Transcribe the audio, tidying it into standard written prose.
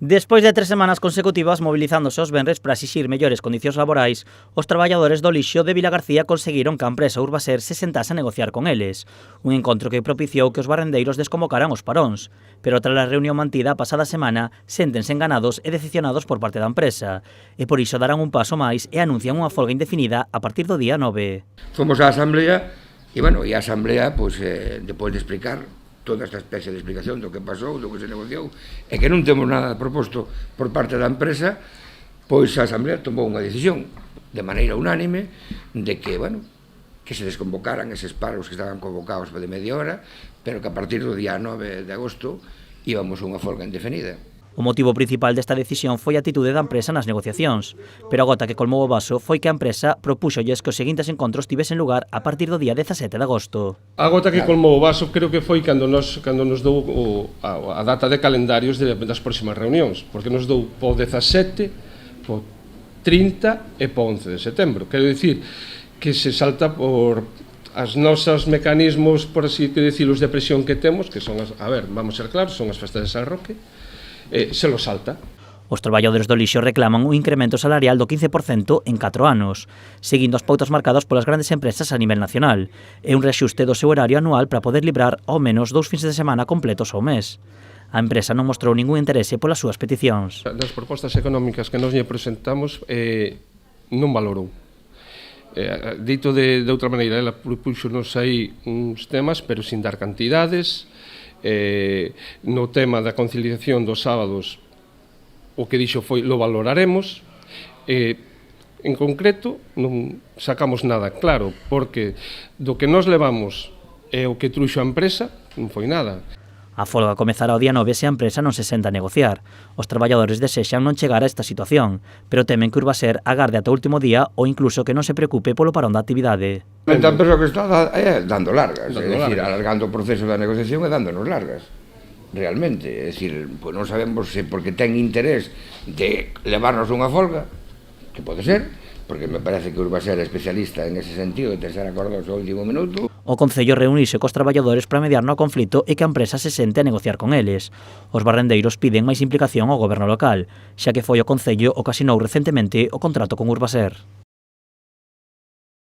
Despois de 3 semanas consecutivas mobilizándose os venres para exixir mellores condicións laborais, os traballadores do lixo de Vilagarcía conseguiron que a empresa Urbaser se sentase a negociar con eles, un encontro que propiciou que os barrendeiros desconvocaran os paróns, pero tras a reunión mantida a pasada semana, séntense enganados e decepcionados por parte da empresa, e por iso darán un paso máis e anuncian unha folga indefinida a partir do día 9. Fomos á asamblea e, a asamblea, depois de explicar toda esta especie de explicación do que pasou, do que se negociou, e que non temos nada proposto por parte da empresa, pois a Asamblea tomou unha decisión de maneira unánime de que, que se desconvocaran eses paros que estaban convocados de media hora, pero que a partir do día 9 de agosto íbamos a unha folga indefinida. O motivo principal desta decisión foi a atitude da empresa nas negociacións, pero a gota que colmou o vaso foi que a empresa propúxolles que os seguintes encontros tivesen lugar a partir do día 17 de agosto. A gota que colmou o vaso creo que foi cando nos dou a data de calendarios das próximas reunións, porque nos dou po 17, po 30 e po 11 de setembro. Quero dicir que se salta por as nosas mecanismos, por así decilos, de presión que temos, que son vamos ser claros, son as festas de San Roque, se lo salta. Os traballadores do lixo reclaman un incremento salarial do 15% en 4 anos, seguindo as pautas marcadas polas grandes empresas a nivel nacional, e un reaxuste do seu horario anual para poder librar ao menos 2 fins de semana completos ao mes. A empresa non mostrou ningún interese polas súas peticións. Das propostas económicas que nos lle presentamos, non valorou. Dito de outra maneira, ela propuxonos aí uns temas, pero sin dar cantidades. No tema da conciliación dos sábados, o que dixo foi lo valoraremos. En concreto, non sacamos nada claro, porque do que nos levamos e o que truxo a empresa non foi nada. A folga comezará o día 9 se a empresa non se senta a negociar. Os traballadores desexan non chegar a esta situación, pero temen que Urbaser agarde ata o último día ou incluso que non se preocupe polo parón da actividade. A empresa que está dando largas, alargando o proceso da negociación e dándonos largas, realmente. É dicir, non sabemos se porque ten interés de levarnos unha folga, que pode ser, porque me parece que Urbaser é especialista en ese sentido de ter acordados ao último minuto. O Concello reuniuse cos traballadores para mediar no conflito e que a empresa se sente a negociar con eles. Os barrendeiros piden máis implicación ao goberno local, xa que foi o Concello o que asinou recentemente o contrato con Urbaser.